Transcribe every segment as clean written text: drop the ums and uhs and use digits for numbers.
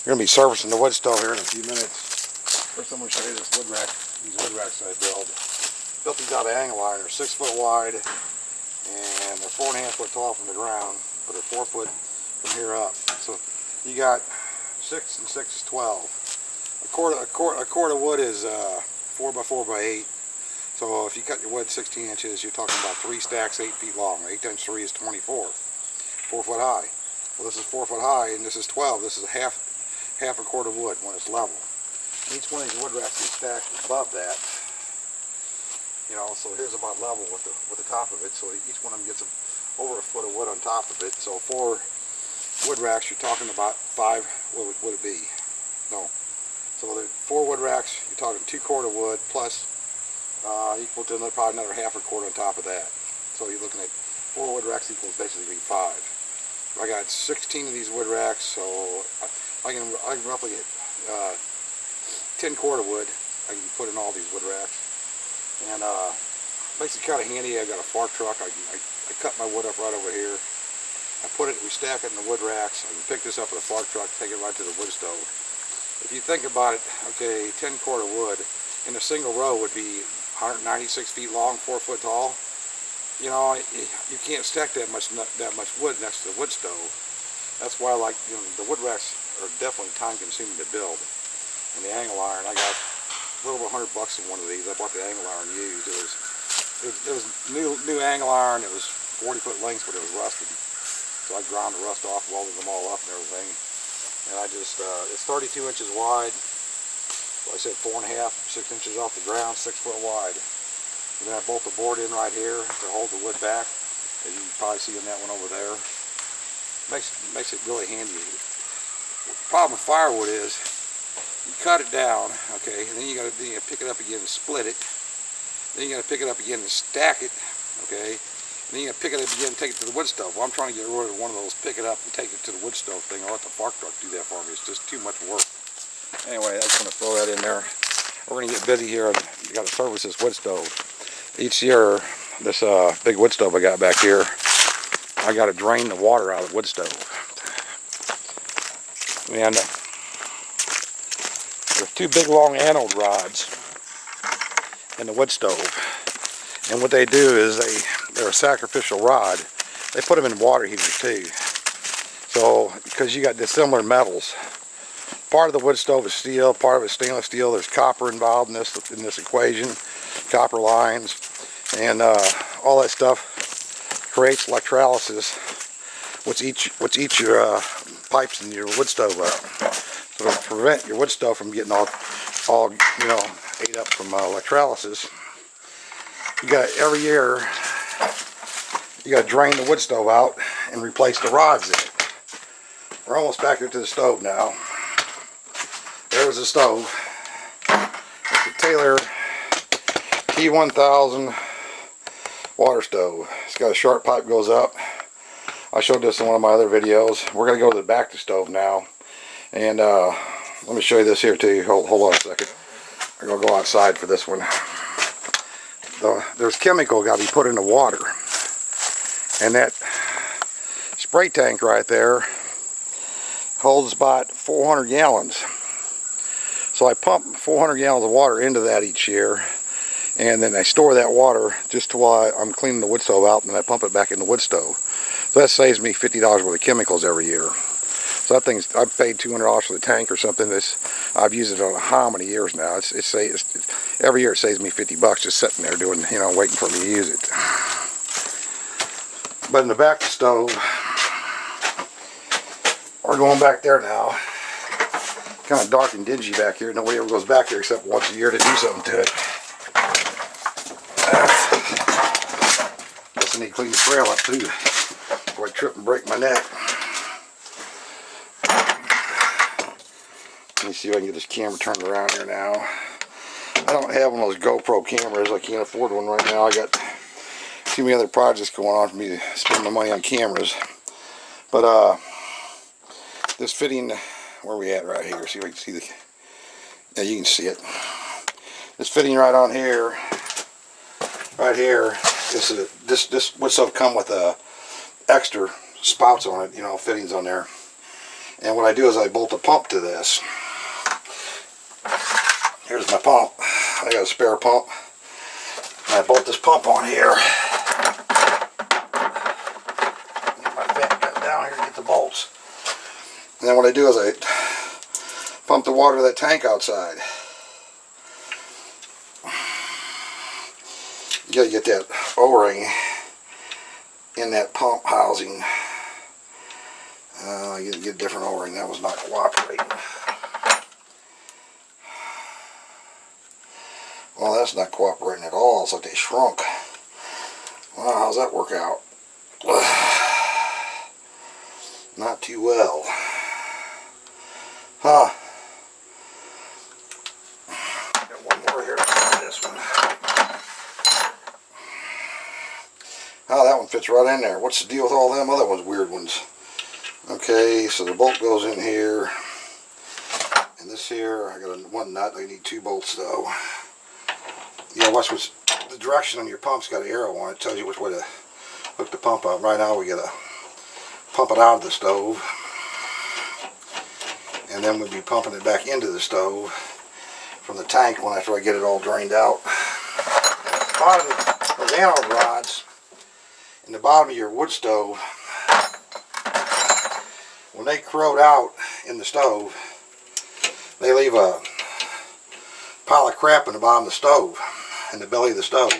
We're going to be servicing the wood stove here in a few minutes. First I'm going to show you this wood rack, these wood racks that I built. Built these out of angle iron. They're 6 foot wide and they're 4.5 foot tall from the ground, but they're 4 foot from here up. So you got 6 and 6 is 12. A cord of wood is 4 by 4 by 8. So if you cut your wood 16 inches, you're talking about 3 stacks 8 feet long. 8 times 3 is 24. 4 foot high. Well, this is 4 foot high and this is 12. This is half a cord of wood when it's level. And each one of these wood racks is stacked above that. You know, so here's about level with the top of it. So each one of them gets over a foot of wood on top of it. So 4 wood racks, you're talking about 5. What would it be? No. So the 4 wood racks, you're talking 2 cord of wood plus equal to probably another half a cord on top of that. So you're looking at 4 wood racks equals basically 5. I got 16 of these wood racks, so I can roughly get 10 cord of wood I can put in all these wood racks. And makes it kind of handy. I got a fork truck. I cut my wood up right over here. We stack it in the wood racks. I can pick this up with a fork truck, take it right to the wood stove. If you think about it, okay, 10 cord of wood in a single row would be 196 feet long, 4 foot tall. You know, you can't stack that much wood next to the wood stove. That's why, like, you know, the wood racks are definitely time consuming to build. And the angle iron, I got a little over $100 in one of these. I bought the angle iron used. It was new angle iron. It was 40 foot lengths, but it was rusted. So I ground the rust off, welded them all up and everything. And I just, it's 32 inches wide. Like I said, 4.5, 6 inches off the ground, 6 foot wide. And then I bolt the board in right here to hold the wood back, as you can probably see in that one over there. Makes it really handy. The problem with firewood is you cut it down, okay, and then you got to pick it up again and split it. Then you got to pick it up again and stack it, okay. And then you got to pick it up again and take it to the wood stove. Well, I'm trying to get rid of one of those pick it up and take it to the wood stove thing. I'll let the fork truck do that for me. It's just too much work. Anyway, I just want to throw that in there. We're going to get busy here. We got to service this wood stove. Each year, this big wood stove I got back here, I got to drain the water out of the wood stove. And there's 2 big long anode rods in the wood stove. And what they do is they're a sacrificial rod. They put them in water heaters too. So, because you got dissimilar metals. Part of the wood stove is steel, part of it is stainless steel. There's copper involved in this equation, copper lines, and all that stuff creates electrolysis, which eats your pipes in your wood stove up. So to prevent your wood stove from getting all you know, ate up from electrolysis, you got every year you got to drain the wood stove out and replace the rods in it. We're almost back here to the stove now. There's the stove. It's a Taylor T1000 Water Stove. It's got a sharp pipe goes up. I showed this in one of my other videos. We're going to go to the back of the stove now. And let me show you this here too. Hold on a second. I'm going to go outside for this one. There's chemical got to be put in the water. And that spray tank right there holds about 400 gallons. So I pump 400 gallons of water into that each year, and then I store that water just while I'm cleaning the wood stove out, and then I pump it back in the wood stove. So that saves me $50 worth of chemicals every year. So that thing's, I've paid $200 for the tank or something. I've used it on how many years now? It's every year it saves me $50 just sitting there doing, you know, waiting for me to use it. But in the back of the stove, we're going back there now. Kind of dark and dingy back here. Nobody ever goes back here except once a year to do something to it. Guess I need to clean the trail up too before I trip and break my neck. Let me see if I can get this camera turned around here now. I don't have one of those GoPro cameras. I can't afford one right now. I got too many other projects going on for me to spend my money on cameras. But this fitting, where are we at right here? See if I can see the, yeah, you can see it. This fitting right on here, right here, this wood stove come with extra spouts on it, you know, fittings on there. And what I do is I bolt a pump to this. Here's my pump. I got a spare pump. And I bolt this pump on here. Get my fan down here to get the bolts. And then what I do is I pump the water to that tank outside. You gotta get that O-ring in that pump housing. You get a different O-ring. That was not cooperating. Well, that's not cooperating at all. It's like they shrunk. Well, how's that work out? Not too well. Huh. Got one more here to try this one. Oh, that one fits right in there. What's the deal with all them other ones, weird ones? Okay, so the bolt goes in here. And this here, I got one nut. I need 2 bolts though. Yeah, watch what's the direction on your pump's got an arrow on it. It tells you which way to hook the pump up. Right now we gotta pump it out of the stove. And then we'll be pumping it back into the stove from the tank after I get it all drained out. At the bottom of those anode rods, in the bottom of your wood stove, when they corrode out in the stove, they leave a pile of crap in the bottom of the stove, in the belly of the stove.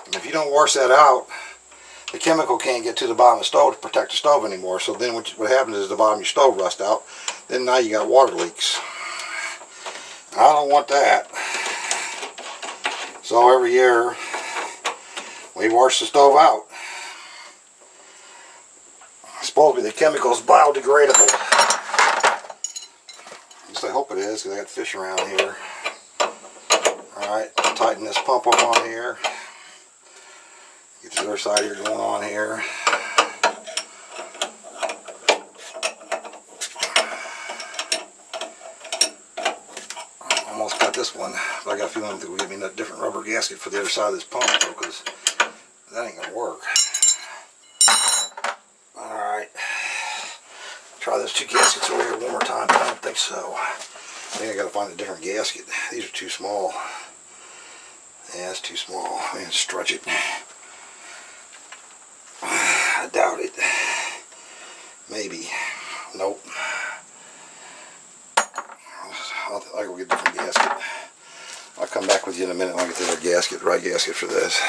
And if you don't wash that out, the chemical can't get to the bottom of the stove to protect the stove anymore. So then what happens is the bottom of your stove rusts out. Then now you got water leaks. I don't want that. So every year we wash the stove out. Supposedly the chemical is biodegradable. At least I hope it is, because I got fish around here. Alright, tighten this pump up on here. Get the other side here going on here. Almost got this one, but I got a feeling that we'll give me a different rubber gasket for the other side of this pump, though, because that ain't gonna work. Alright. Try those 2 gaskets over here one more time, but I don't think so. I think I gotta find a different gasket. These are too small. Yeah, it's too small. I can stretch it. I doubt it. Maybe. Nope. I'll go get a different gasket. I'll come back with you in a minute when I get the other gasket, the right gasket for this.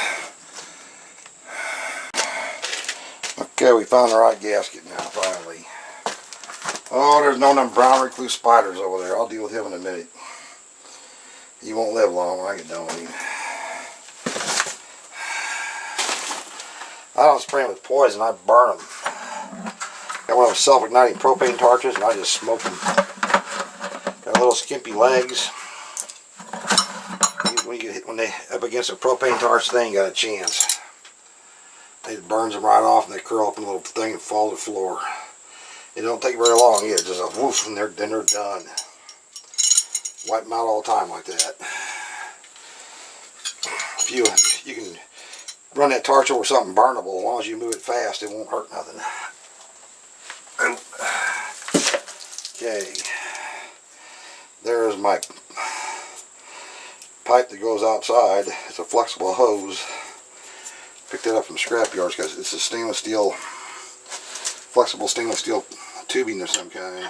Okay, we found the right gasket now, finally. Oh, there's no them brown recluse spiders over there. I'll deal with him in a minute. He won't live long when I get done with him. I don't spray them with poison, I burn them. Got one of those self-igniting propane torches and I just smoke them. Got little skimpy legs. When they up against a propane torch, they ain't got a chance. It burns them right off and they curl up in a little thing and fall to the floor. It don't take very long either, just a woof and they're done. Wipe them out all the time like that. If you can run that torch over something burnable, as long as you move it fast, it won't hurt nothing. Okay, there's my pipe that goes outside. It's a flexible hose. Picked that up from scrap yards because it's a stainless steel, flexible stainless steel tubing of some kind.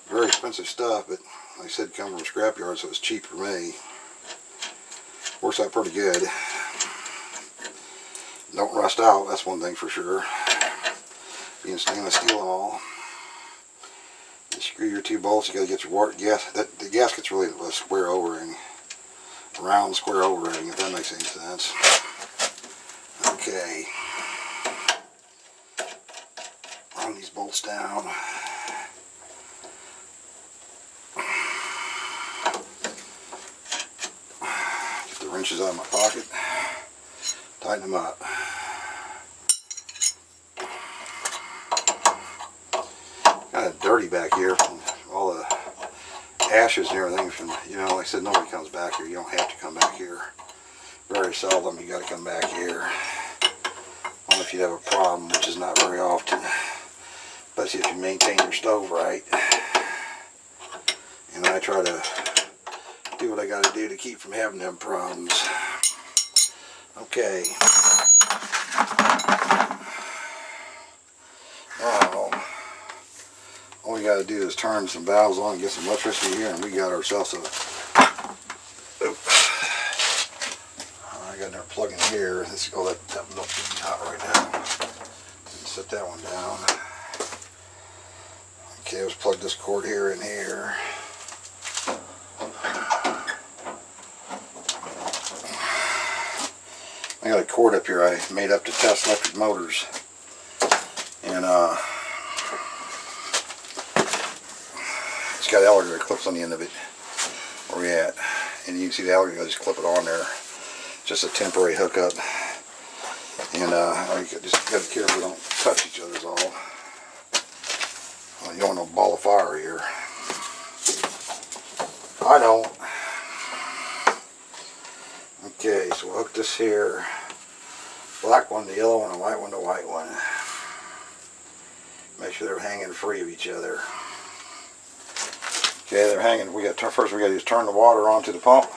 Very expensive stuff, but like I said, come from scrap yards, so it's cheap for me. Works out pretty good. Don't rust out, that's one thing for sure. Being stainless steel and all. You screw your 2 bolts, you gotta get your the gasket's really a square O-ring. Round square O-ring, if that makes any sense. Okay. Run these bolts down. Get the wrenches out of my pocket. Tighten them up. Kind of dirty back here from all the ashes and everything. From, you know, like I said, nobody comes back here. You don't have to come back here. Very seldom you got to come back here. Only if you have a problem, which is not very often. especially if you maintain your stove right. And I try to do what I got to do to keep from having them problems. Okay. Now, all we got to do is turn some valves on and get some electricity here, and we got ourselves a. I got another plug in here. Let's go. That milk should be hot right now. Set that one down. Okay, let's plug this cord here in here. I got a cord up here I made up to test electric motors, and it's got alligator clips on the end of it. Where we at? And you can see the alligator. Just clip it on there. Just a temporary hookup, and you just got to be careful don't touch each other's all. Well, you don't want no ball of fire here. I don't. Okay, so we'll hook this here. Black one, the yellow one, the white one, the white one. Make sure they're hanging free of each other. Okay, they're hanging. First we got to just turn the water onto the pump.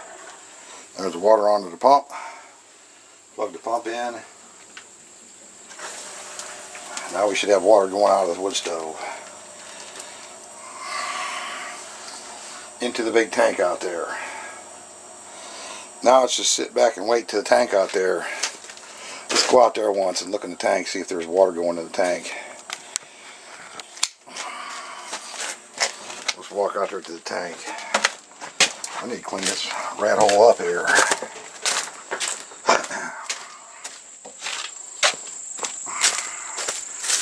There's the water onto the pump. Plug the pump in. Now we should have water going out of the wood stove into the big tank out there. Now let's just sit back and wait till the tank out there. Let's go out there once and look in the tank, see if there's water going in the tank. Let's walk out there to the tank. I need to clean this rat hole up here.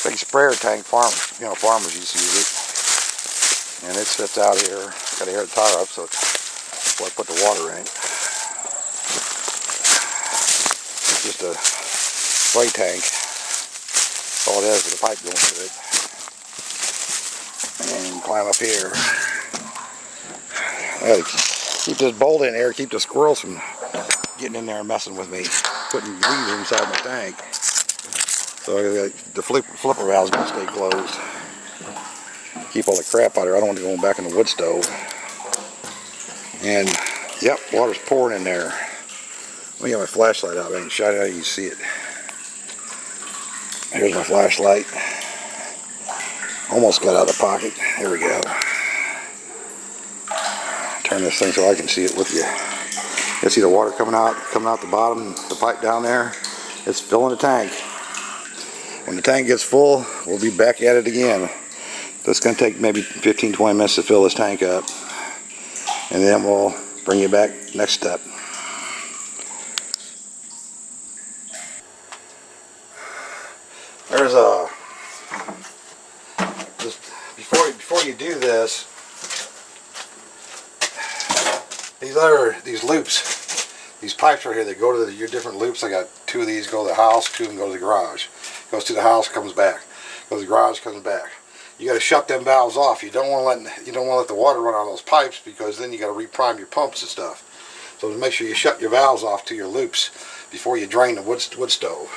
Big sprayer tank, farmers used to use it. And it sits out here. Got to air the tire up, so that's where I put the water in. It's just a spray tank. That's all it is with a pipe going to it. And climb up here. I gotta keep this bolt in here, keep the squirrels from getting in there and messing with me, putting weeds inside my tank. So the flipper valve's gonna stay closed. Keep all the crap out of there. I don't want it going back in the wood stove. And yep, water's pouring in there. Let me get my flashlight out. I can shine it out, you can see it. Here's my flashlight. Almost got out of the pocket. There we go. Turn this thing so I can see it with you. You see the water coming out the bottom, the pipe down there. It's filling the tank. When the tank gets full, we'll be back at it again. It's going to take maybe 15-20 minutes to fill this tank up. And then we'll bring you back next step. There's before you do this, these loops, these pipes right here, they go to your different loops. I got 2 of these go to the house, 2 of them go to the garage. Goes to the house, comes back. Goes to the garage, comes back. You got to shut them valves off. You don't want to let the water run on those pipes, because then you got to reprime your pumps and stuff. So make sure you shut your valves off to your loops before you drain the wood stove.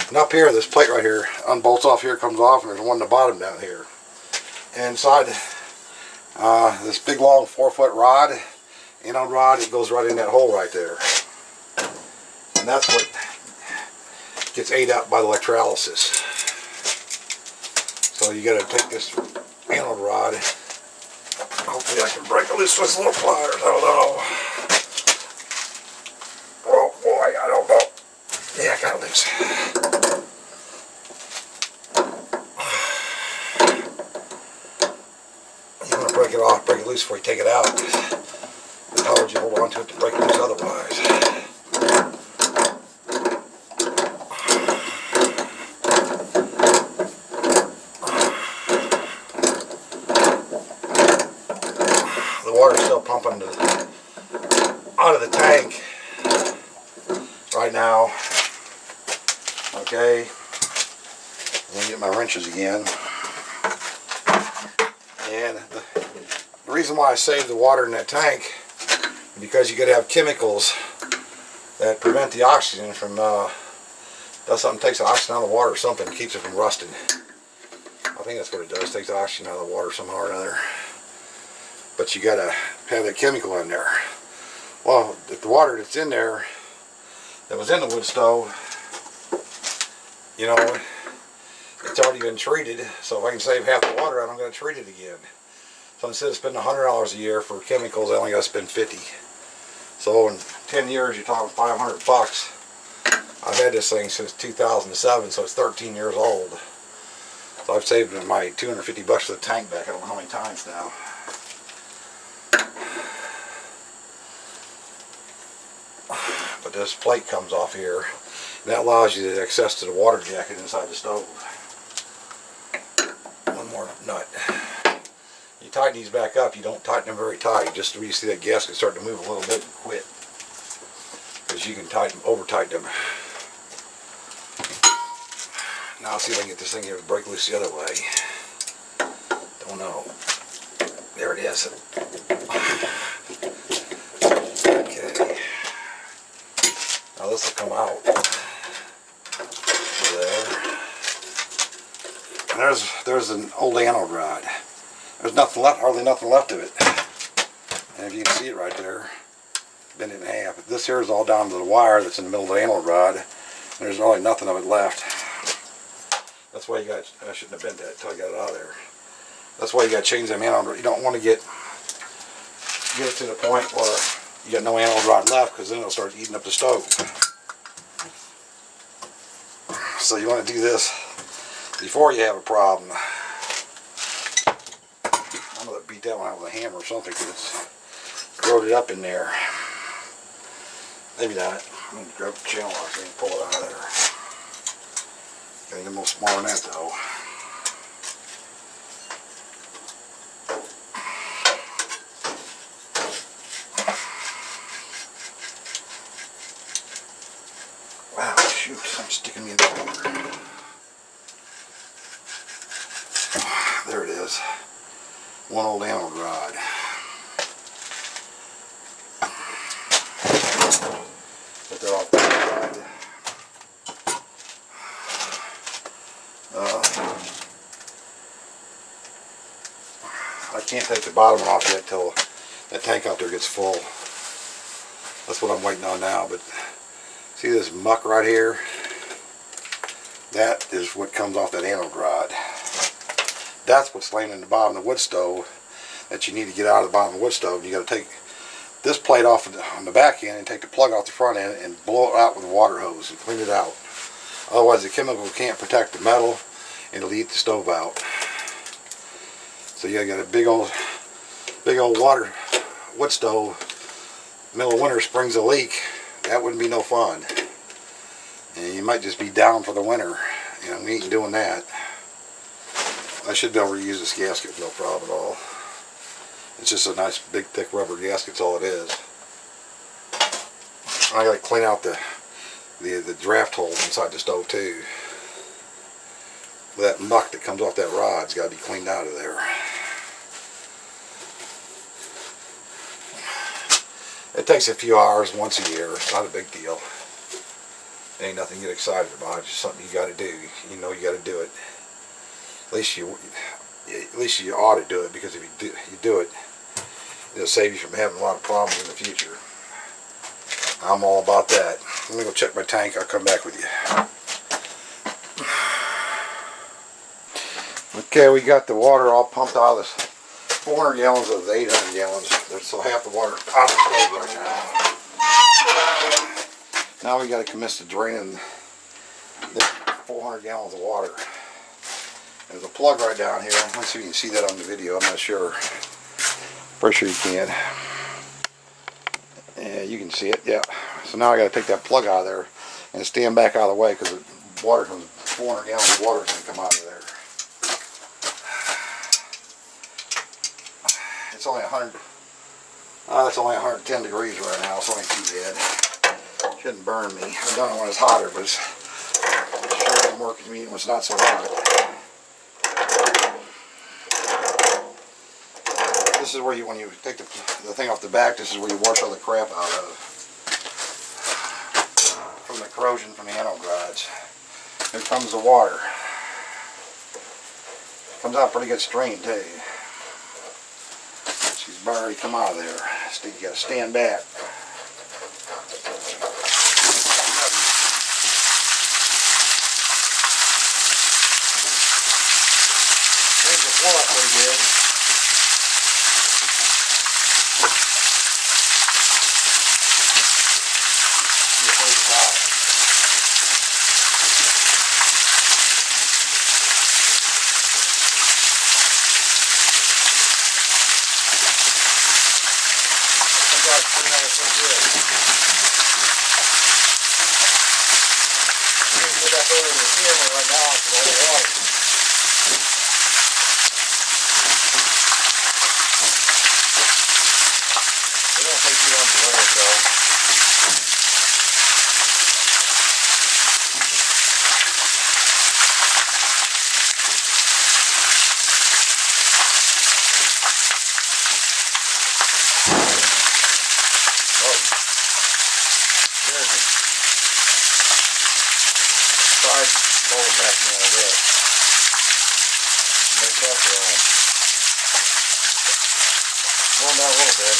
And up here, this plate right here unbolts off here, comes off, and there's one at the bottom down here. And inside this big long 4-foot rod, anode rod, it goes right in that hole right there. And that's what gets ate up by the electrolysis. So you got to take this anode rod. Hopefully I can break it loose with some little pliers. I don't know. Oh boy, I don't know. Yeah, I got it loose. You want to break it off, break it loose before you take it out. It's hard you hold on to it to break it loose otherwise. Water's still pumping out of the tank right now. Okay, let me get my wrenches again. And the reason why I save the water in that tank is because you got to have chemicals that prevent the oxygen from does something, takes the oxygen out of the water or something, keeps it from rusting. I think that's what it does. It takes the oxygen out of the water somehow or another. But you gotta have that chemical in there. Well, if the water that's in there, that was in the wood stove, you know, it's already been treated. So if I can save half the water out, I'm going to treat it again. So instead of spending $100 a year for chemicals, I only got to spend $50. So in 10 years, you're talking $500. I've had this thing since 2007, so it's 13 years old. So I've saved my $250 for the tank back. I don't know how many times now. But this plate comes off here, and that allows you to access to the water jacket inside the stove. One more nut. You tighten these back up. You don't tighten them very tight, just so you see that gasket start to move a little bit and quit, because you can tighten, over tighten them. Now I'll see if I can get this thing here to break loose the other way. Don't know. There it is. Okay. Now this will come out. There. And there's an old anode rod. There's nothing left, hardly nothing left of it. And if you can see it right there, bend it in half. This here is all down to the wire that's in the middle of the anode rod. And there's really nothing of it left. That's why you got, I shouldn't have bent that until I got it out of there. That's why you got to change them anode. You don't want to get it to the point where you got no anode rod left, because then it'll start eating up the stove. So you want to do this before you have a problem. I'm going to beat that one out with a hammer or something, because it's corroded up in there. Maybe not. I'm going to grab the channel lock and pull it out of there. Gotta get a little smaller than that though. Wow, shoot, I'm sticking me in the water. There it is. One old anode rod. Put that off the side. I can't take the bottom one off yet till that tank out there gets full. That's what I'm waiting on now. But see this muck right here? That is what comes off that anode rod. That's what's laying in the bottom of the wood stove that you need to get out of the bottom of the wood stove. You got to take this plate off on the back end and take the plug off the front end and blow it out with a water hose and clean it out. Otherwise the chemical can't protect the metal and it'll eat the stove out. So you got a big old wood stove, middle of winter springs a leak. That wouldn't be no fun. And you might just be down for the winter. You know, we ain't doing that. I should be able to use this gasket with no problem at all. It's just a nice big thick rubber gasket, that's all it is. I gotta clean out the draft holes inside the stove too. That muck that comes off that rod's got to be cleaned out of there. It takes a few hours once a year. It's not a big deal. It ain't nothing to get excited about. It's just something you got to do. You know you got to do it. At least you ought to do it, because if you do it, it'll save you from having a lot of problems in the future. I'm all about that. Let me go check my tank. I'll come back with you. Okay, we got the water all pumped out of this 400 gallons of the 800 gallons. So half the water out of the stove right now. Now we got to commence to draining the 400 gallons of water. There's a plug right down here. Let's see if you can see that on the video. I'm not sure. Pretty sure you can. Yeah, you can see it. Yeah. So now I got to take that plug out of there and stand back out of the way, because the water comes, 400 gallons of water is going to come out of there. It's only 100. It's only 110 degrees right now. It's only too bad. Shouldn't burn me. I've done it when it's hotter, but it's sure more convenient when it's not so hot. This is where you, when you take the thing off the back, this is where you wash all the crap out of from the corrosion from the anode rods. Here comes the water. Comes out pretty good stream too. She's already come out of there. So you gotta stand back. Cleans the floor up pretty good. Right now, it's all water. They don't take too long to run it though. Oh, good. Side rolling back in there good. No pressure on. Going down a little bit.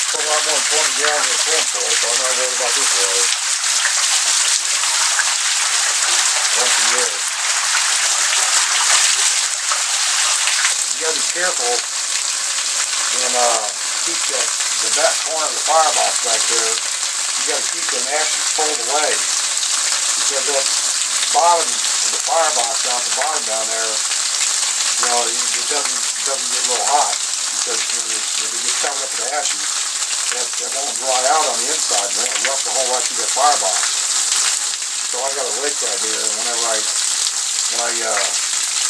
Put a lot more than 20 gallons of swim for it, so I'm not worried about this water. Once a year. You gotta be careful and keep the back corner of the firebox back there. You gotta keep them ashes pulled away. Because that bottom of the firebox down at the bottom down there, you know, it doesn't get a little hot. Because if it gets covered up with ashes, that won't dry out on the inside, and it'll rough the hole right through that firebox. So I got a rake right here, and when I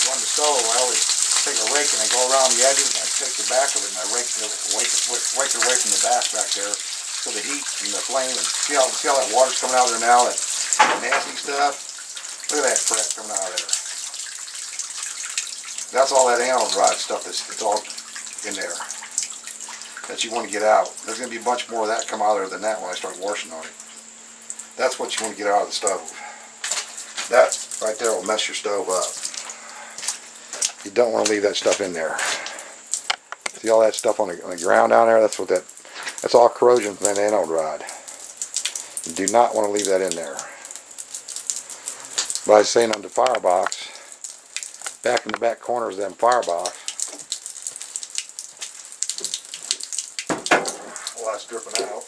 run the stove, I always take a rake and I go around the edges and I take the back of it and I rake it away from the back there, so the heat and the flame, and see how that water's coming out of there now, that nasty stuff. Look at that crap coming out of there. That's all that anode rod stuff it's all in there that you want to get out. There's going to be a bunch more of that come out of there than that when I start washing on it. That's what you want to get out of the stove. That right there will mess your stove up. You don't want to leave that stuff in there. See all that stuff on the ground down there? That's all corrosion from that anode rod. You do not want to leave that in there. But I was saying on the firebox, back in the back corners of them firebox, that's dripping out.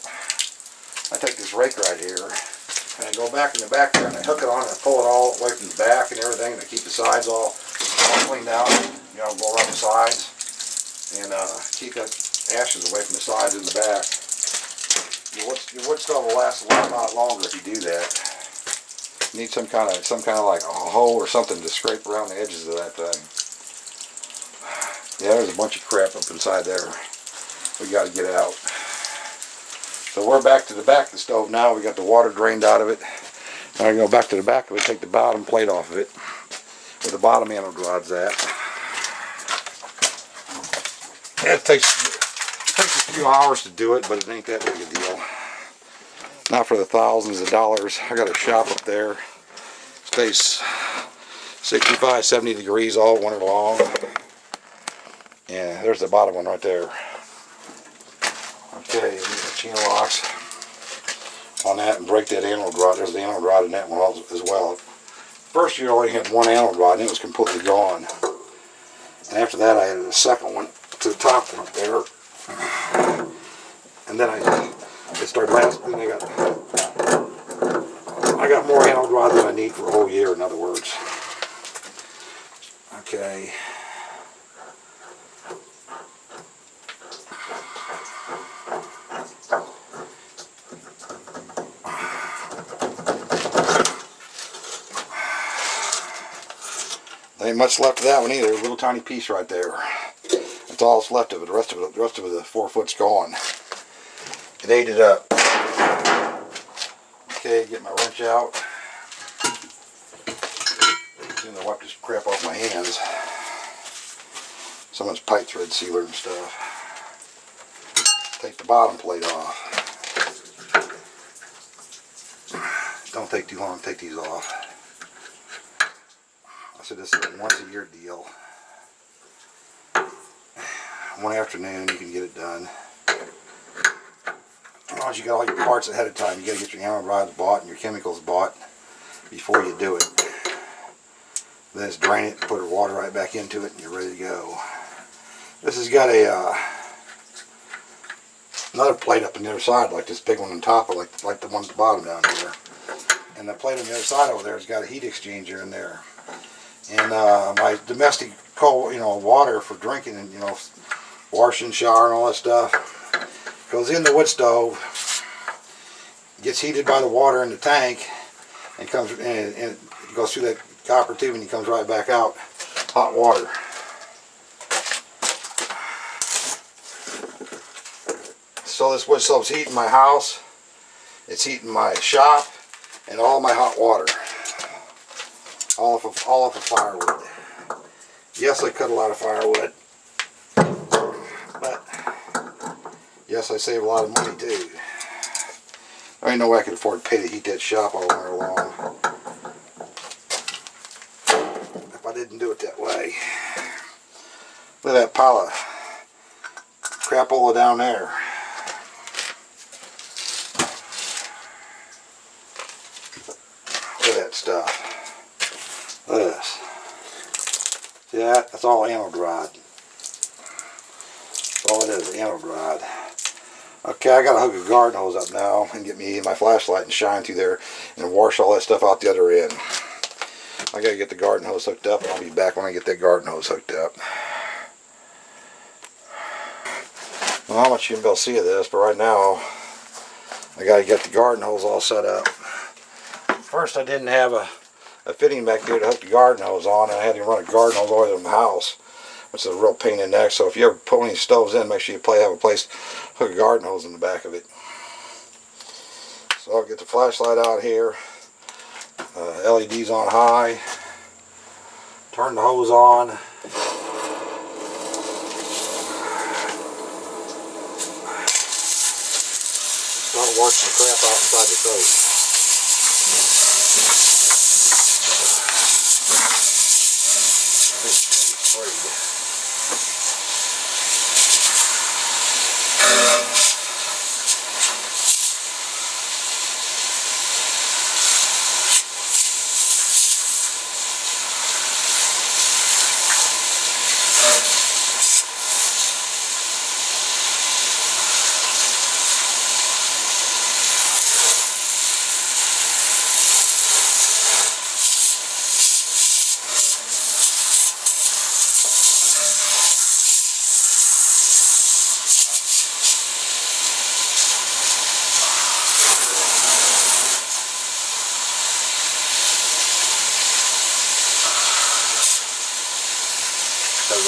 I take this rake right here and I go back in the back there and I hook it on and I pull it all away from the back and everything to keep the sides all cleaned out. You know, go around the sides and keep that ashes away from the sides and the back. Your wood stove will last a lot longer if you do that. You need some kind of like a hoe or something to scrape around the edges of that thing. Yeah, there's a bunch of crap up inside there. We got to get out. So we're back to the back of the stove now. We got the water drained out of it. Now I go back to the back of it, take the bottom plate off of it, where the bottom anode rod's at. It takes a few hours to do it, but it ain't that big a deal. Not for the thousands of dollars. I got a shop up there. Stays 65, 70 degrees all winter long. Yeah, there's the bottom one right there. Okay, the chino locks on that and break that anode rod. There's the anode rod in that one as well. First you only had one anode rod and it was completely gone. And after that I added a second one to the top one up there. And then it started lasting. I got more anode rod than I need for a whole year, in other words. Okay. There ain't much left of that one either. There's a little tiny piece right there. That's all that's left of it. The rest of the 4 foot's gone. It ate it up. Okay, Okay, get my wrench out. Soon I wipe this crap off my hands. So much pipe thread sealer and stuff. Take the bottom plate off. Don't take too long to take these off. I said this is a once a year deal. One afternoon you can get it done. Once you got all your parts ahead of time, you got to get your anode rods bought and your chemicals bought before you do it. Then just drain it and put water right back into it and you're ready to go. This has got a another plate up on the other side, like this big one on top, like the one at the bottom down here. And the plate on the other side over there has got a heat exchanger in there. And my domestic cold, water for drinking and washing, shower, and all that stuff goes in the wood stove, gets heated by the water in the tank, and comes and it goes through that copper tube and it comes right back out hot water. So this wood stove's heating my house, it's heating my shop, and all my hot water, all off of firewood. Yes, I cut a lot of firewood, but yes, I save a lot of money too. There ain't no way I could afford to pay to heat that shop all winter long if I didn't do it that way. Look at that pile of crapola down there. Look at that stuff. Look at this. See that? That's all anode rod. That's all it is, anode rod. Okay, I gotta hook a garden hose up now and get me my flashlight and shine through there and wash all that stuff out the other end. I gotta get the garden hose hooked up and I'll be back when I get that garden hose hooked up. I don't know how much you can be able to see of this, but right now I gotta get the garden hose all set up. First I didn't have a fitting back there to hook the garden hose on, and I had to run a garden hose all the way to my house, which is a real pain in the neck. So if you ever put one of these stoves in, make sure you have a place to hook a garden hose in the back of it. So I'll get the flashlight out here, LEDs on high, turn the hose on, start washing the crap out inside the stove.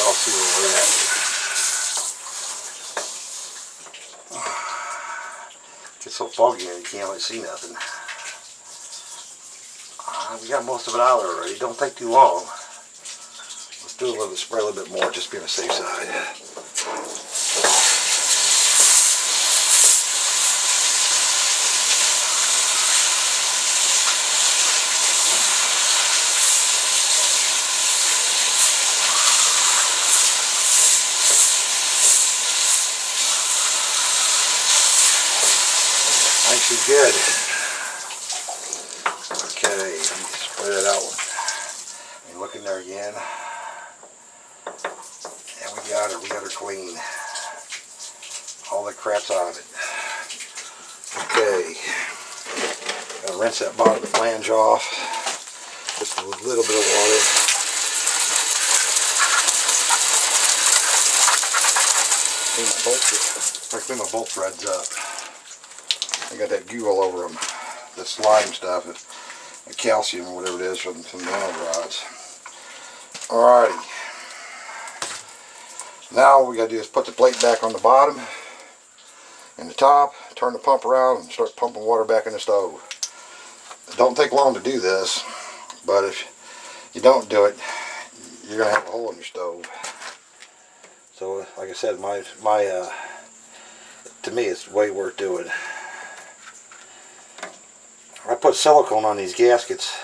I'll see where we're at. It's so foggy here you can't really see nothing. We got most of it out already. Don't take too long. Let's do a little spray a little bit more, just be on the safe side. Actually good. Okay, let me spray that out. And look in there again. And we got her clean. All the crap's out of it. Okay. Gotta rinse that bottom of the flange off. Just a little bit of water. Clean my bolt threads up. I got that goo all over them, the slime stuff, the calcium or whatever it is from the anode rods. Alrighty. Now what we got to do is put the plate back on the bottom and the top, turn the pump around and start pumping water back in the stove. It don't take long to do this, but if you don't do it, you're gonna have a hole in your stove. So, like I said, to me, it's way worth doing. I put silicone on these gaskets.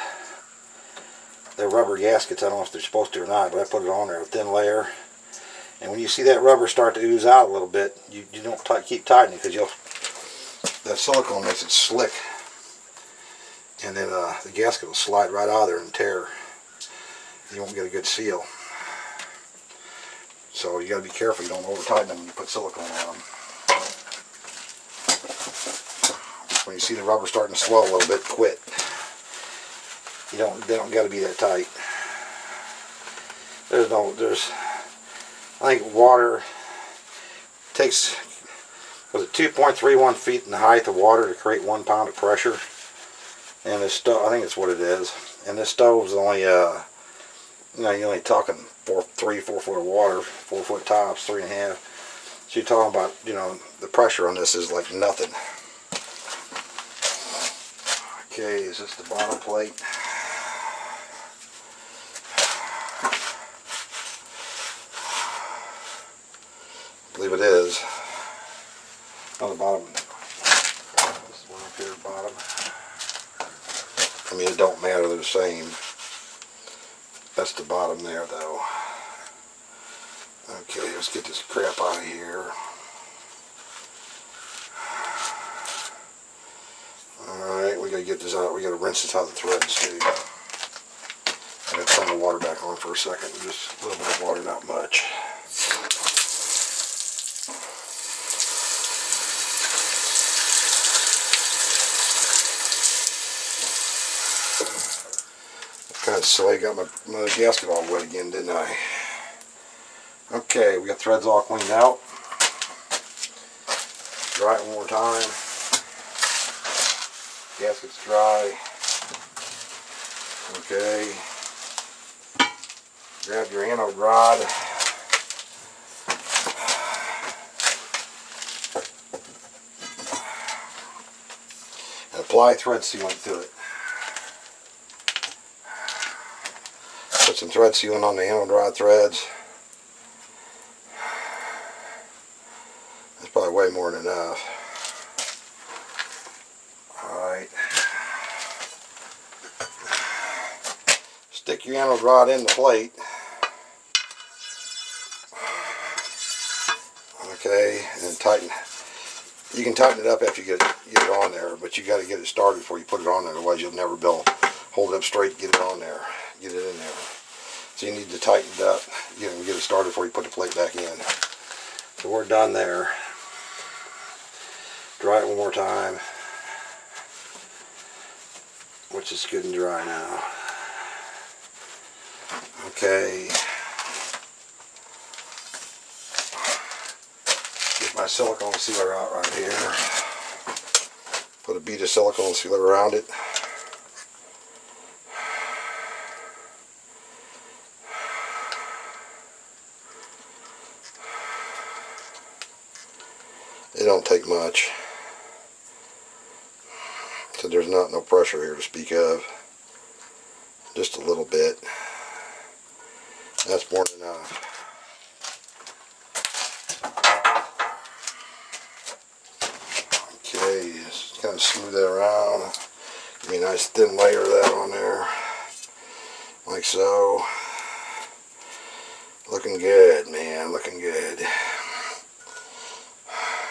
They're rubber gaskets. I don't know if they're supposed to or not, but I put it on there, a thin layer. And when you see that rubber start to ooze out a little bit, you don't keep tightening, because that silicone makes it slick, and then the gasket will slide right out of there and tear. You won't get a good seal. So you got to be careful you don't over tighten them when you put silicone on them. When you see the rubber starting to swell a little bit, quit. They don't got to be that tight. I think water takes, was it 2.31 feet in the height of water to create 1 pound of pressure? And this stove, I think that's what it is. And this stove's only, you're only talking 4 foot of water, 4 foot tops, 3.5. So you're talking about, the pressure on this is like nothing. Okay, is this the bottom plate? I believe it is. On the bottom. This one up here at the bottom. I mean, it don't matter, they're the same. That's the bottom there, though. Okay, let's get this crap out of here. Alright, we gotta get this out. We gotta rinse this out of the threads, too. I gotta turn the water back on for a second. Just a little bit of water, not much. Kind of silly, got my gasket all wet again, didn't I? Okay, we got threads all cleaned out. Dry it one more time. Gasket's dry. Okay. Grab your anode rod. And apply thread sealant to it. Put some thread sealant on the anode rod threads. That's probably way more than enough. Alright. Stick your anode rod in the plate. Okay, and tighten. You can tighten it up after you get it on there, but you got to get it started before you put it on there, otherwise you'll never be able to hold it up straight, get it on there, get it in there. So you need to tighten it up, get it started before you put the plate back in. So we're done there. Dry it one more time, which is good and dry now. Okay. Get my silicone sealer out right here. Put a bead of silicone sealer around it. It don't take much. So there's no pressure here to speak of. Just a little bit. That's more than enough. Okay, just kind of smooth that around. Give me a nice thin layer of that on there. Like so. Looking good, man. Looking good.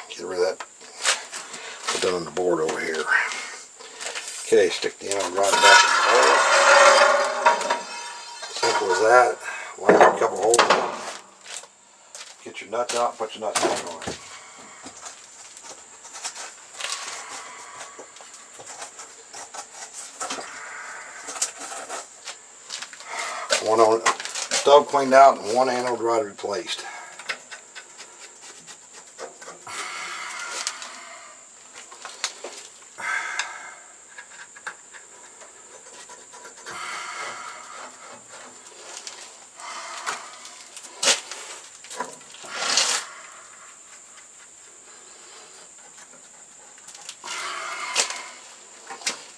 Get rid of that. Put that on the board over here. Okay, stick the anode rod back in the hole. Simple as that. Line a couple holes in. Get your nuts out and put your nuts back on. One stove cleaned out and one anode rod replaced.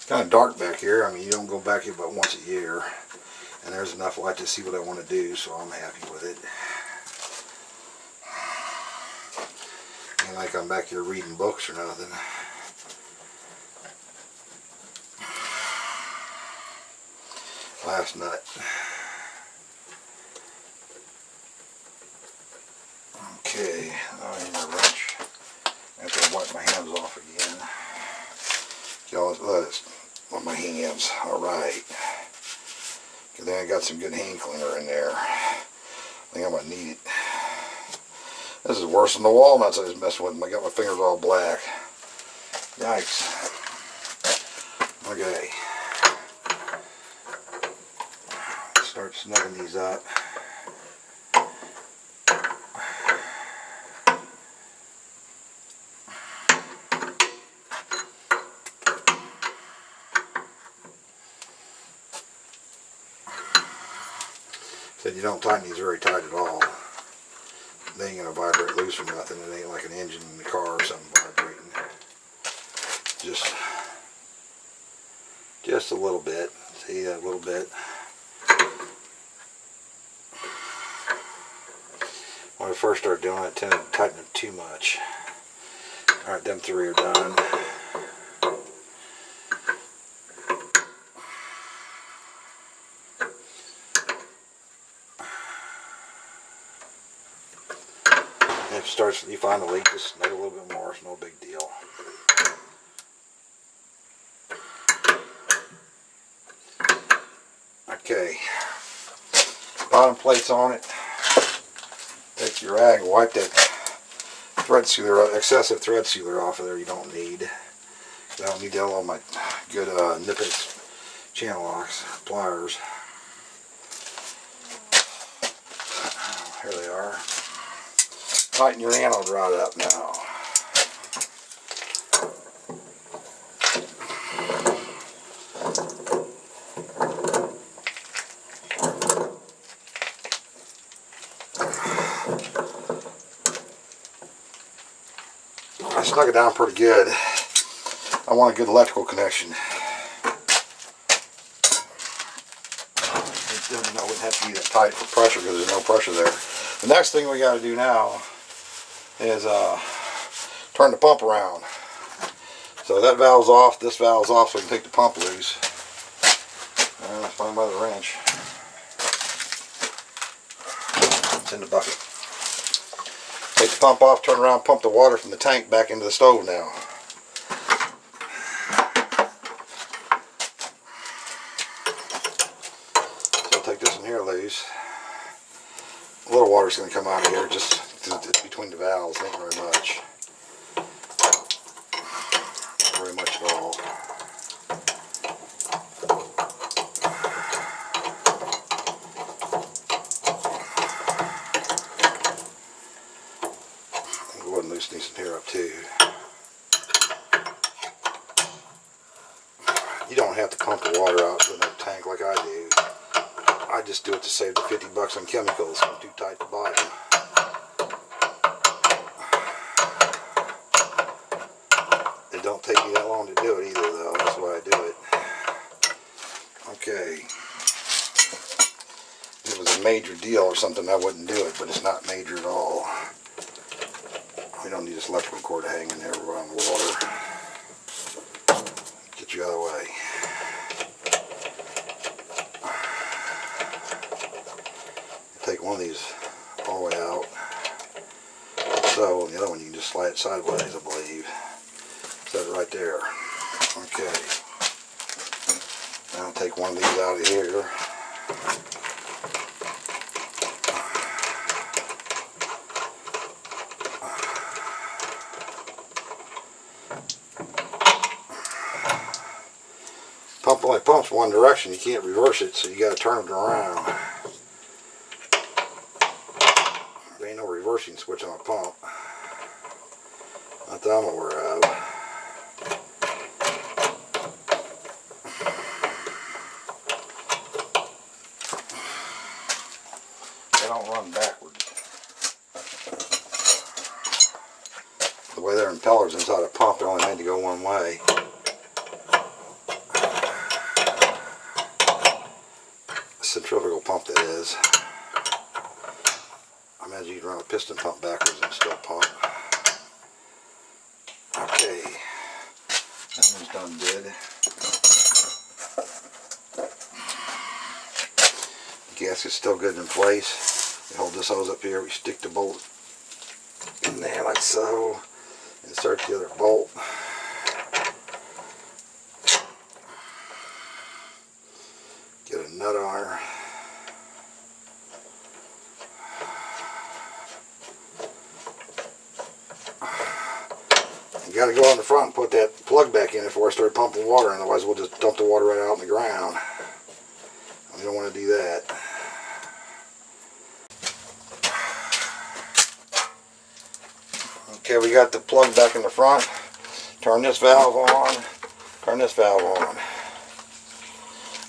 kind of dark back here. I mean, you don't go back here but once a year. And there's enough light to see what I want to do, so I'm happy with it. Ain't like I'm back here reading books or nothing. Last nut. Okay, now I need a wrench. I have to wipe my hands off again. Let my hands. Alright. Then I got some good hand cleaner in there. I think I'm going to need it. This is worse than the walnuts I was messing with. I got my fingers all black. Yikes. Okay. Start snugging these up. Said you don't tighten these very tight at all. They ain't gonna vibrate loose or nothing. It ain't like an engine in the car or something vibrating. Just a little bit. See that little bit? When I first started doing it, I tended to tighten it too much. Alright, them three are done. If it starts, you find a leak, just snug a little bit more. It's no big deal. Okay, bottom plate's on it. Take your rag and wipe that thread sealer, excessive thread sealer off of there. You don't need. I don't need all my good Nippet channel locks, pliers. Here they are. Tighten your anode rod up now. I snug it down pretty good. I want a good electrical connection. It wouldn't have to be that tight for pressure because there's no pressure there. The next thing we got to do now is turn the pump around. So that valve's off, this valve's off, so we can take the pump loose. And let's find by the wrench. It's in the bucket. Take the pump off, turn around, pump the water from the tank back into the stove now. So I'll take this one here loose. A little water's going to come out of here, just between the valves, not very much. Not very much at all. I'll go ahead and loosen these in here up too. You don't have to pump the water out in that tank like I do. I just do it to save the 50 bucks on chemicals. I'm too tight to buy them. It don't take me that long to do it either, though. That's why I do it. Okay. If it was a major deal or something, I wouldn't do it, but it's not major at all. We don't need this electrical cord hanging there around the water. Get you out of the way. Take one of these all the way out. So, the other one you can just slide it sideways, I believe. Set it right there. Okay. Now I'll take one of these out of here. Pump only pumps one direction. You can't reverse it, so you got to turn it around. There ain't no reversing switch on a pump. Not that I'm aware of. They don't run backwards. The way their impellers inside a pump, they're only made to go one way. centrifugal pump that is. I imagine you'd run a piston pump backwards and still pump. Okay, that one's done dead. The gasket's still good in place. We hold this hose up here, we stick the bolt in there like so. Insert the other bolt. Get a nut on her. You got to go on the front and put that plug back in before I start pumping water, otherwise we'll just dump the water right out in the ground. We don't want to do that. Okay, we got the plug back in the front. Turn this valve on. Turn this valve on.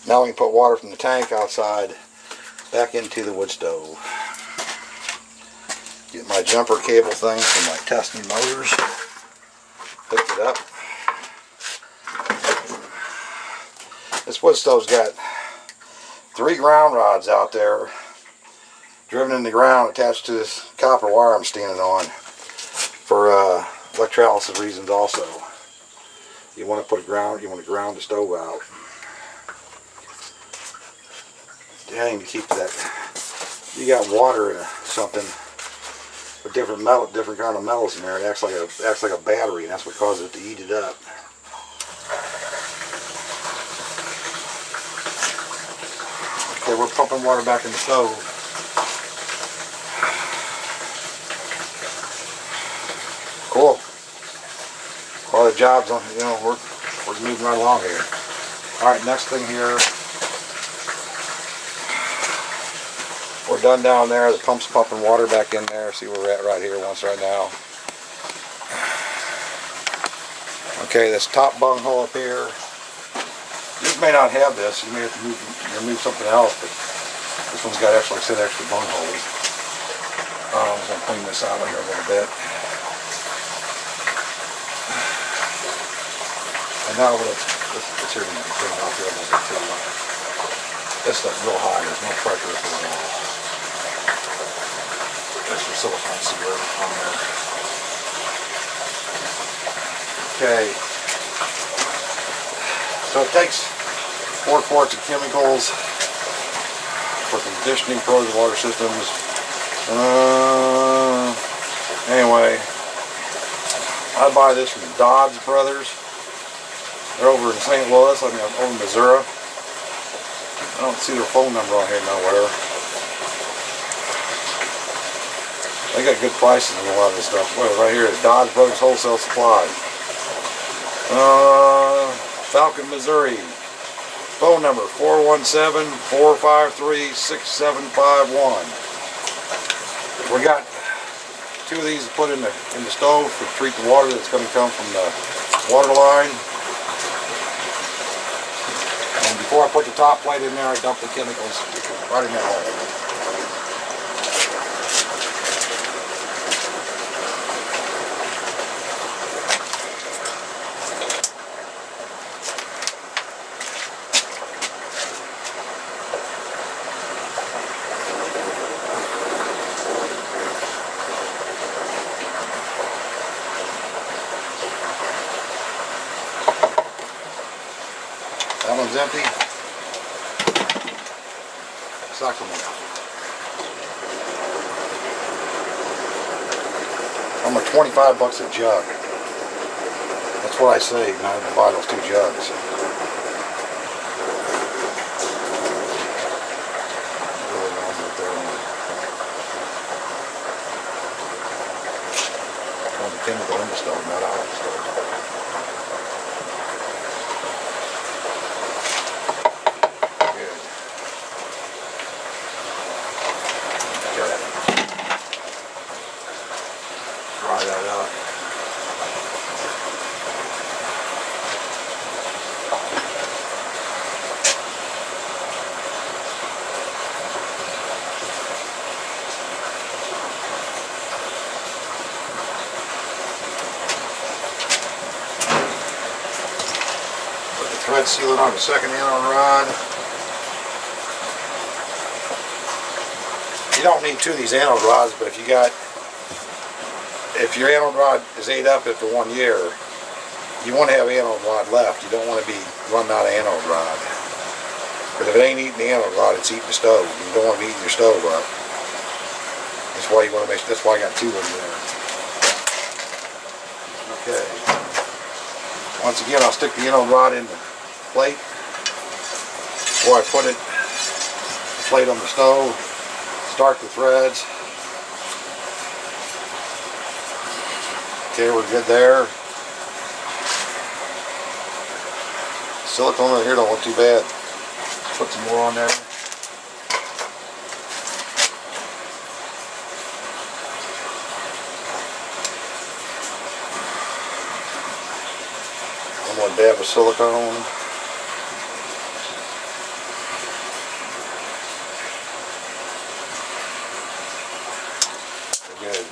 Now we can put water from the tank outside back into the wood stove. Get my jumper cable thing for my testing motors. Hooked it up. This wood stove's got 3 ground rods out there driven in the ground attached to this copper wire I'm standing on for electrolysis reasons also. You want to ground the stove out. Dang, to keep that. You got water in something with different kind of metals in there. It acts like a battery, and that's what causes it to eat it up. Okay, we're pumping water back in the stove. Cool. All the jobs on, we're moving right along here. All right, next thing here. We're done down there. The pump's pumping water back in there. See where we're at right here once right now. Okay, this top bung hole up here. You may not have this. You may have to remove something else, but this one's got extra bung holes. I'm going to clean this out of here a little bit. And now let's hear me clean it off here a little bit too. This stuff's real high. There's no pressure at all. Extra silicone sealer on there. Okay. So it takes 4 quarts of chemicals for conditioning corrosion water systems. Anyway, I buy this from Dodds Brothers. They're over in St. Louis, over in Missouri. I don't see their phone number on here nowhere. They got good prices on a lot of this stuff. Well, right here is Dodds Brothers Wholesale Supply. Falcon, Missouri. Phone number 417-453-6751. We got 2 of these to put in the stove to treat the water that's going to come from the water line. And before I put the top plate in there, I dump the chemicals right in that hole. That one's empty. Second one. I'm at $25 a jug. That's what I say when I buy those 2 jugs. Really long right there. On the chemical in the stove, not out of the stove. Dry that up. Put the thread sealer on the second Allen rod. You don't need two of these anode rods, but if your anode rod is ate up after 1 year, you want to have anode rod left. You don't want to be running out of anode rod. Because if it ain't eating the anode rod, it's eating the stove. You don't want to be eating your stove up. That's why you want to make. That's why I got two of them there. Okay. Once again, I'll stick the anode rod in the plate before I put the plate on the stove. Start the threads. Okay, we're good there. Silicone right here don't look too bad. Put some more on there. One more dab of silicone. Good.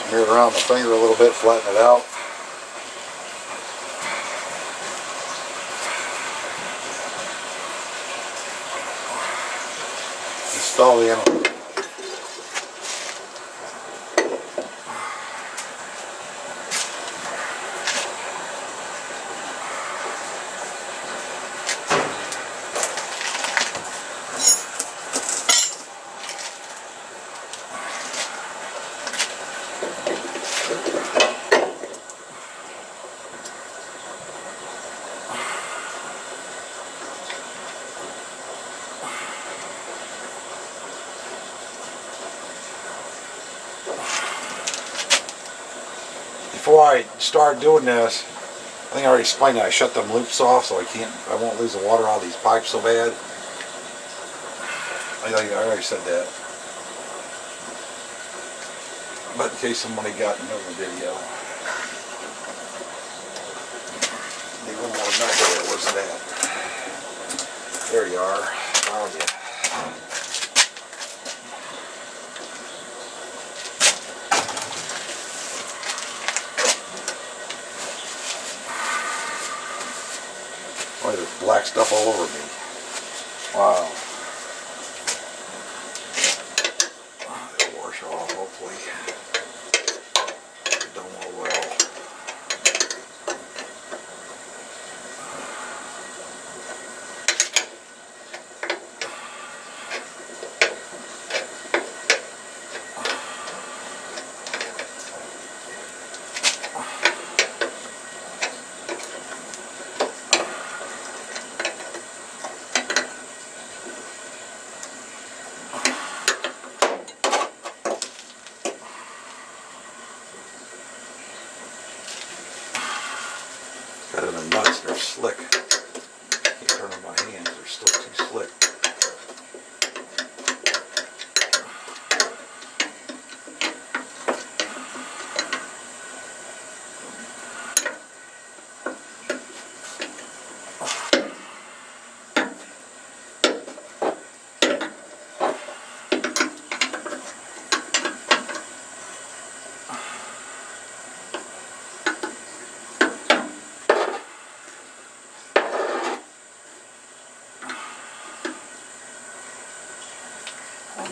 Smear it around the finger a little bit, flatten it out. Install the anode. Before I start doing this, I think I already explained that I shut them loops off so I won't lose the water out of these pipes so bad. I already said that. But in case somebody got into the video. Need one more nut there. Where's that? There you are. Found you. Boy, there's black stuff all over me. Wow. It'll wash off, hopefully. Done well. Got in the nuts, they're slick. Can't turn on my hands, they're still too slick.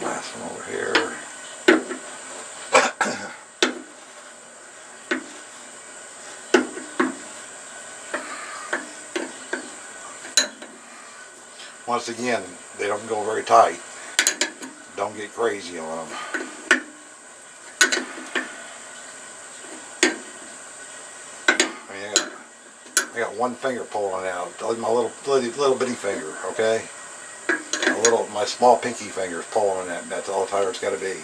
Last one over here. Once again, they don't go very tight. Don't get crazy on them. I got one finger pulling out. My little bitty finger, okay? My small pinky finger is pulling on that, and that's all tighter it's got to be.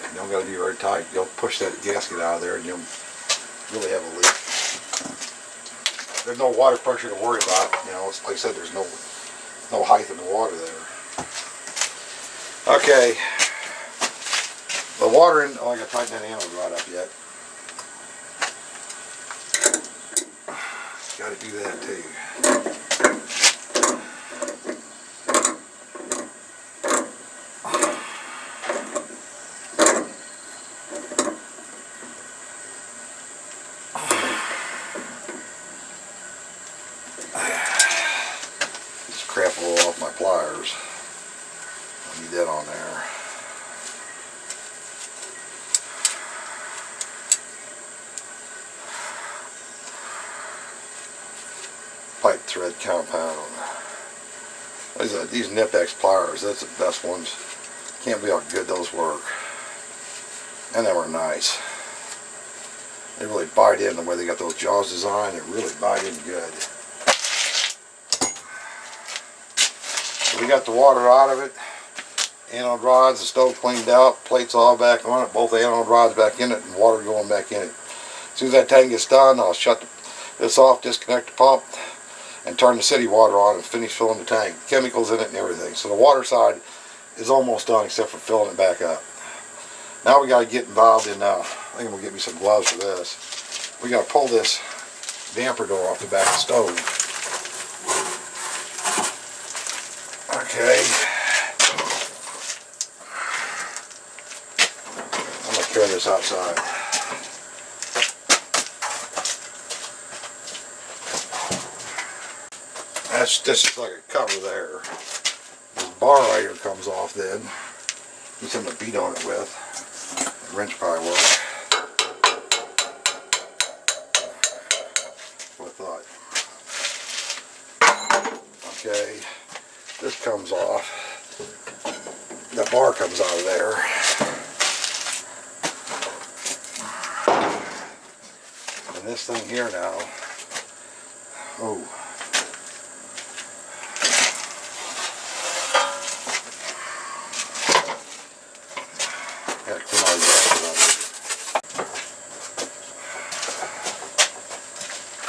You don't got to be very tight. You'll push that gasket out of there, and you'll really have a leak. There's no water pressure to worry about. You know, it's, like I said, there's no height in the water there. Okay. The water in. Oh, I got to tighten that anode rod up yet. Got to do that too. pipe thread compound. These Nipex pliers, that's the best ones. Can't believe how good those work. And they were nice. They really bite in the way they got those jaws designed. They really bite in good. So we got the water out of it. Anode rods, the stove cleaned out, plates all back on it, both anode rods back in it, and water going back in it. As soon as that tank gets done, I'll shut this off, disconnect the pump, and turn the city water on and finish filling the tank. Chemicals in it and everything. So the water side is almost done except for filling it back up. Now we got to get involved in, I think I'm going to get me some gloves for this. We got to pull this damper door off the back of the stove. Okay. I'm going to carry this outside. This is like a cover there. This bar right here comes off then. Need something to beat on it with. The wrench probably work. What I thought. Okay, this comes off. That bar comes out of there. And this thing here now. Oh.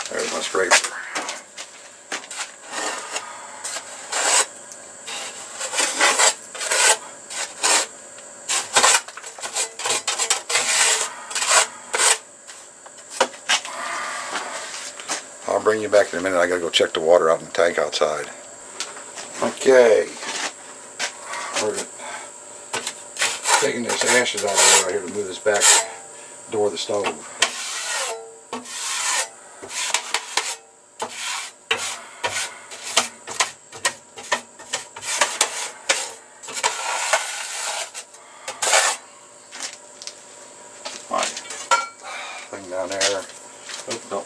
There's my scraper. I'll bring you back in a minute. I gotta go check the water out in the tank outside. Okay. We're taking this ashes out of there right here to move this back door of the stove. Thing down there. Oh, no.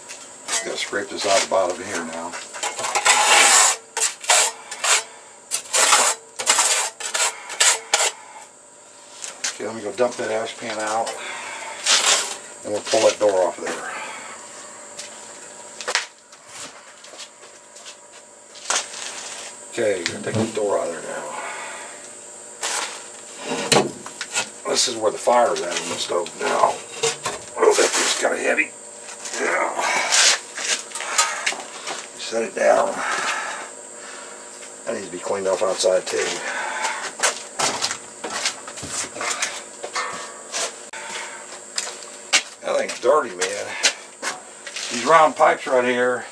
Gotta scrape this out the bottom here now. Okay, let me go dump that ash pan out and we'll pull that door off there. Okay, gonna take the door out of there now. This is where the fire is at in the stove now. Oh, that thing's kind of heavy. Yeah. Set it down. That needs to be cleaned off outside too. That thing's dirty, man. These round pipes right here,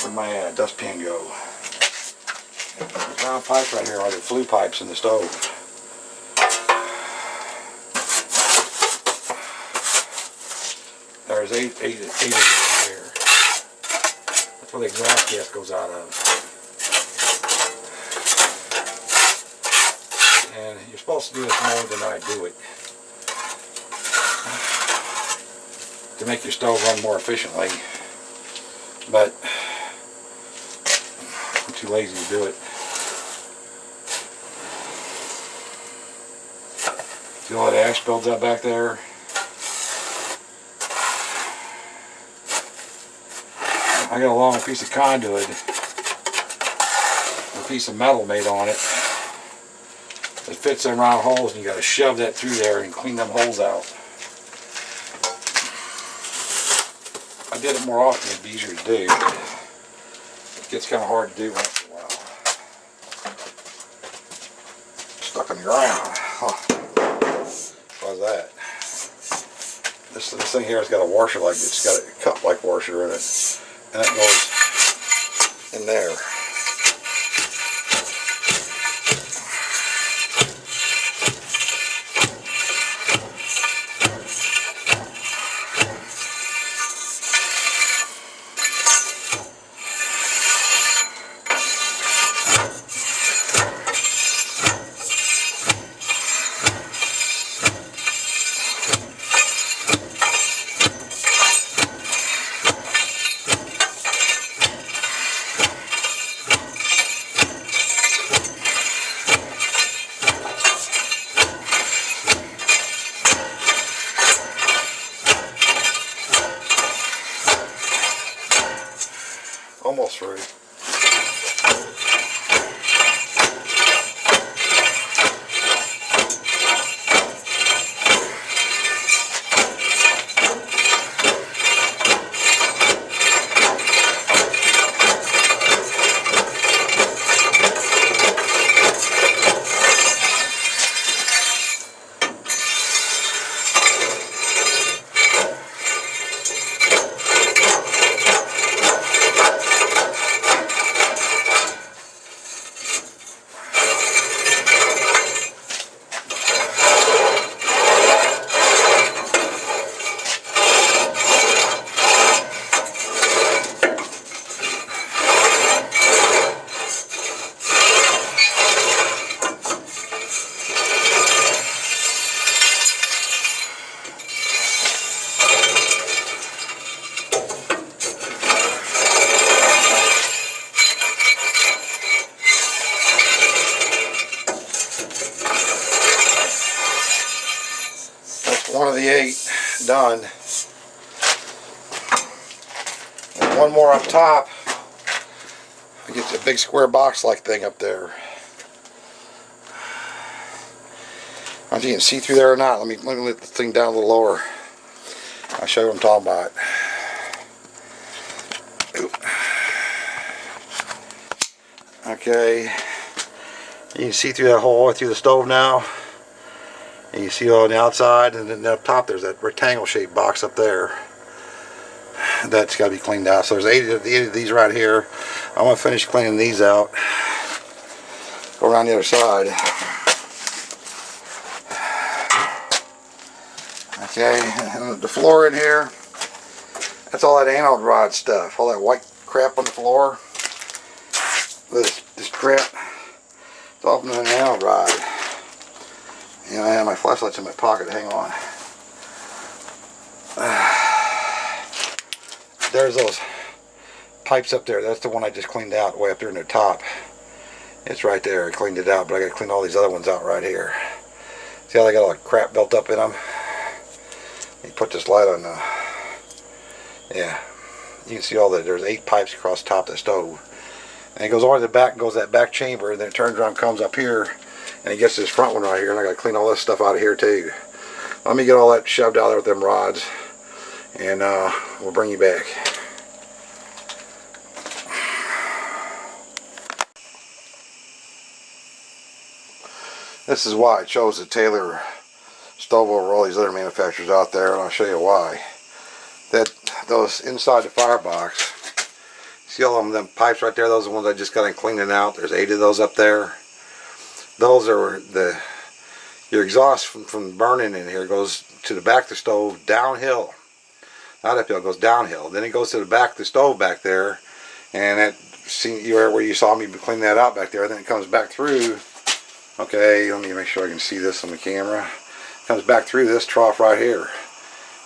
where'd my dustpan go? These round pipes right here are the flue pipes in the stove. There's eight of these in here. That's where the exhaust gas goes out of. And you're supposed to do this more than I do it, to make your stove run more efficiently. But I'm too lazy to do it. See all that ash builds up back there? I got a long piece of conduit, a piece of metal made on it that fits in round holes, and you got to shove that through there and clean them holes out. If I did it more often, it'd be easier to do. It gets kind of hard to do once in a while. Stuck on the ground. Huh. What's that? This thing here has got a washer, like it's got a cup like washer in it. And that goes in there. almost through. One of the 8 done. And one more up top. I get the big square box like thing up there. I don't know if you can see through there or not. Let me let the thing down a little lower. I'll show you what I'm talking about. Oop. Okay. You can see through that hole through the stove now. And you see on the outside, and then up top there's that rectangle shaped box up there. That's got to be cleaned out. So there's 8 of these right here. I'm going to finish cleaning these out. Go around the other side. Okay, and the floor in here, that's all that anode rod stuff. All that white crap on the floor. This crap, it's all from an anode rod. And I have my flashlight's in my pocket. Hang on. There's those pipes up there. That's the one I just cleaned out way up there in the top. It's right there. I cleaned it out, but I got to clean all these other ones out right here. See how they got all the crap built up in them? You put this light on. Yeah, you can see all that. There's 8 pipes across the top of the stove, and it goes all the way to the back and goes to that back chamber, and then it turns around, comes up here. And it gets this front one right here, and I got to clean all this stuff out of here too. Let me get all that shoved out there with them rods, and we'll bring you back. This is why I chose the Taylor stove over all these other manufacturers out there, and I'll show you why. Those inside the firebox, see all of them pipes right there? Those are the ones I just got in cleaning out. There's 8 of those up there. Those are your exhaust from burning in here goes to the back of the stove downhill. Not uphill, it goes downhill. Then it goes to the back of the stove back there, and that where you saw me clean that out back there. Then it comes back through. Okay, let me make sure I can see this on the camera. It comes back through this trough right here.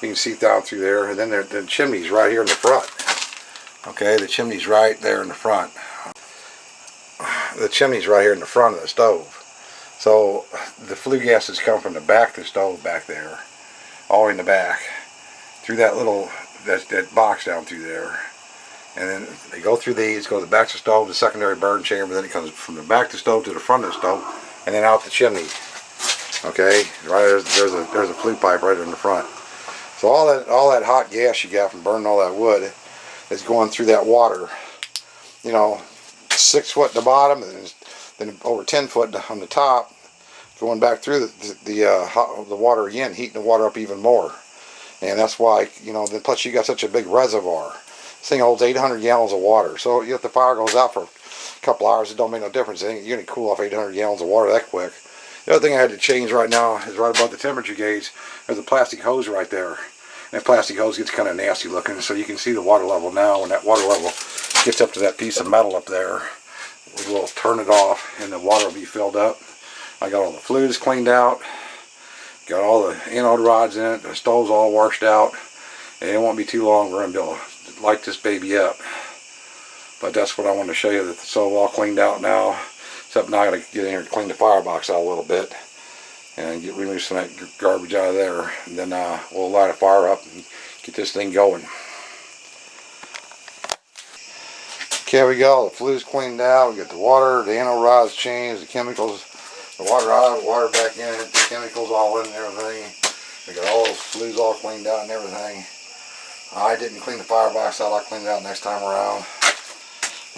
You can see down through there, and then the chimney's right here in the front. Okay, the chimney's right there in the front. The chimney's right here in the front of the stove. So the flue gases come from the back of the stove back there, all the way in the back, through that little that box down through there, and then they go through these, go to the back of the stove, the secondary burn chamber, then it comes from the back of the stove to the front of the stove, and then out the chimney. Okay, right there's a flue pipe right in the front. So all that hot gas you got from burning all that wood is going through that water. You know, 6 foot at the bottom, and then over 10 foot on the top, going back through the water again, heating the water up even more. And that's why, you know, then plus you got such a big reservoir. This thing holds 800 gallons of water. So if the fire goes out for a couple hours, it don't make no difference. You're going to cool off 800 gallons of water that quick. The other thing I had to change right now is right above the temperature gauge. There's a plastic hose right there. And that plastic hose gets kind of nasty looking, so you can see the water level now. When that water level gets up to that piece of metal up there, we'll turn it off and the water will be filled up. I got all the flues cleaned out, got all the anode rods in it, the stove's all washed out, and it won't be too long we're going to be able to light this baby up. But that's what I wanted to show you, that the stove all cleaned out now, except now I got to get in here and clean the firebox out a little bit and remove some of that garbage out of there, and then we'll light a fire up and get this thing going. Okay, we got all the flues cleaned out. We got the water, the anode rods changed, the chemicals, the water out, water back in it, the chemicals all in and everything. We got all those flues all cleaned out and everything. I didn't clean the firebox out. I'll clean it out next time around.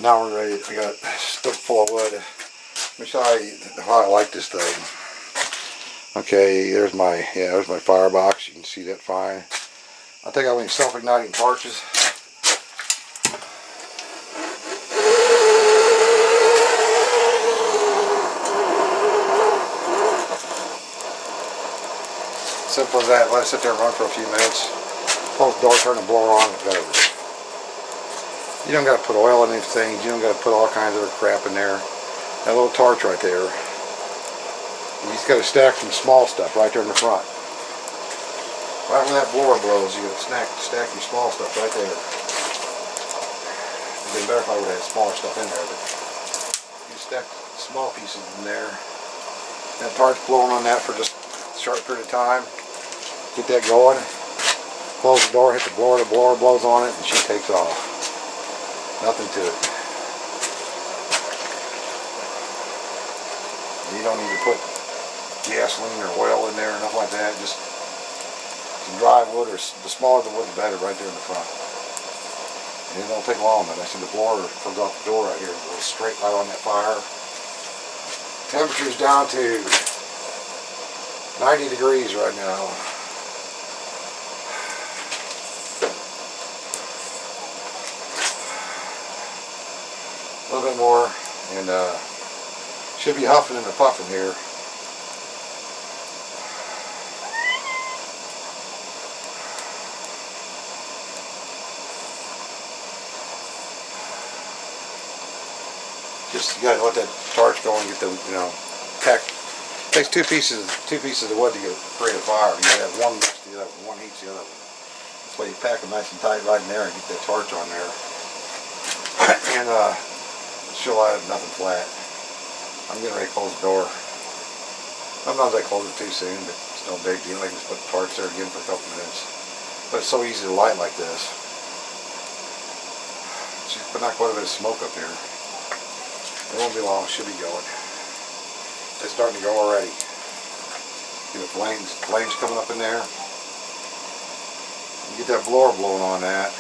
Now we're ready. I got a stove full of wood. Let me show you how I like this thing. Okay, there's my firebox. You can see that fine. I'll take out any self-igniting torches. Simple as that. Let it sit there and run for a few minutes. Close the door, turn the blower on, and go. You don't got to put oil in these things. You don't got to put all kinds of crap in there. That little torch right there. You just got to stack some small stuff right there in the front. Right when that blower blows, you got to stack your small stuff right there. It'd been better if I would have had smaller stuff in there, but you stack small pieces in there. That torch blowing on that for just a short period of time. Get that going. Close the door, hit the blower blows on it, and she takes off. Nothing to it. You don't need to put gasoline or oil in there or nothing like that. Just some dry wood, or the smaller the wood the better, right there in the front. And it don't take long. But I see the blower comes off the door right here. It goes straight right on that fire. Temperature's down to 90 degrees right now. A little bit more, and should be huffing and puffing here. Just, you gotta let that torch go and get the, pack. It takes two pieces of wood to create a fire. You gotta have one mixed the other, one heats the other. That's why you pack them nice and tight right in there and get that torch on there. And she'll have nothing flat. I'm getting ready to close the door. Sometimes I close it too soon, but it's no big deal. I can just put the torch there again for a couple minutes. But it's so easy to light like this. She's putting out quite a bit of smoke up here. It won't be long, she'll be going. It's starting to go already. See the flames coming up in there. You get that blower blowing on that.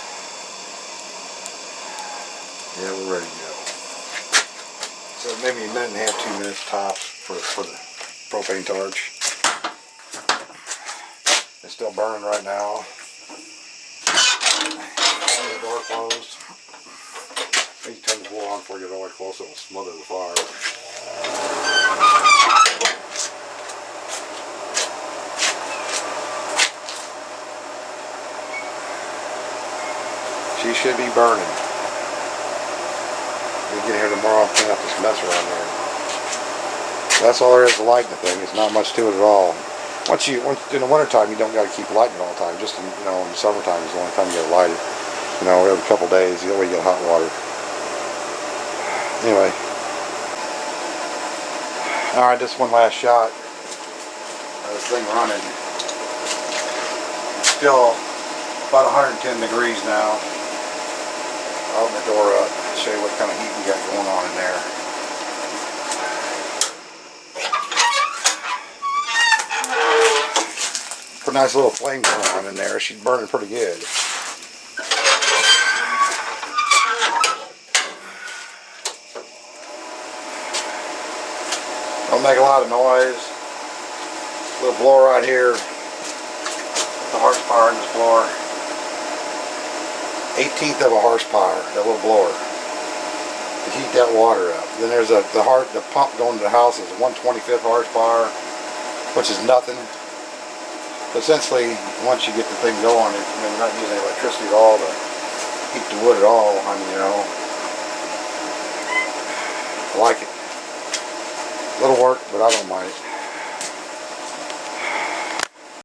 Yeah, we're ready to go. So maybe a minute and a half, 2 minutes tops for the propane torch. It's still burning right now. Turn the door closed. You turn the blower on before you get all the way close, it will smother the fire. She should be burning. We'll get here tomorrow and clean up this mess around there. That's all there is to lighting the thing. It's not much to it at all. Once in the wintertime, you don't got to keep lighting it all the time. Just in the summertime is the only time you got to light it. Every couple days, the way you get hot water. Anyway, all right, just one last shot of this thing running. Still about 110 degrees now. I'll open the door up and show you what kind of heat we got going on in there. Pretty nice little flame going on in there. She's burning pretty good. Don't make a lot of noise. Little blower right here. The horsepower in this blower. 1/18 of a horsepower, that little blower, to heat that water up. Then there's the pump going to the house is 1/25 horsepower, which is nothing. But essentially, once you get the thing going, you're not using electricity at all to heat the wood at all. I like it. A little work, but I don't mind it.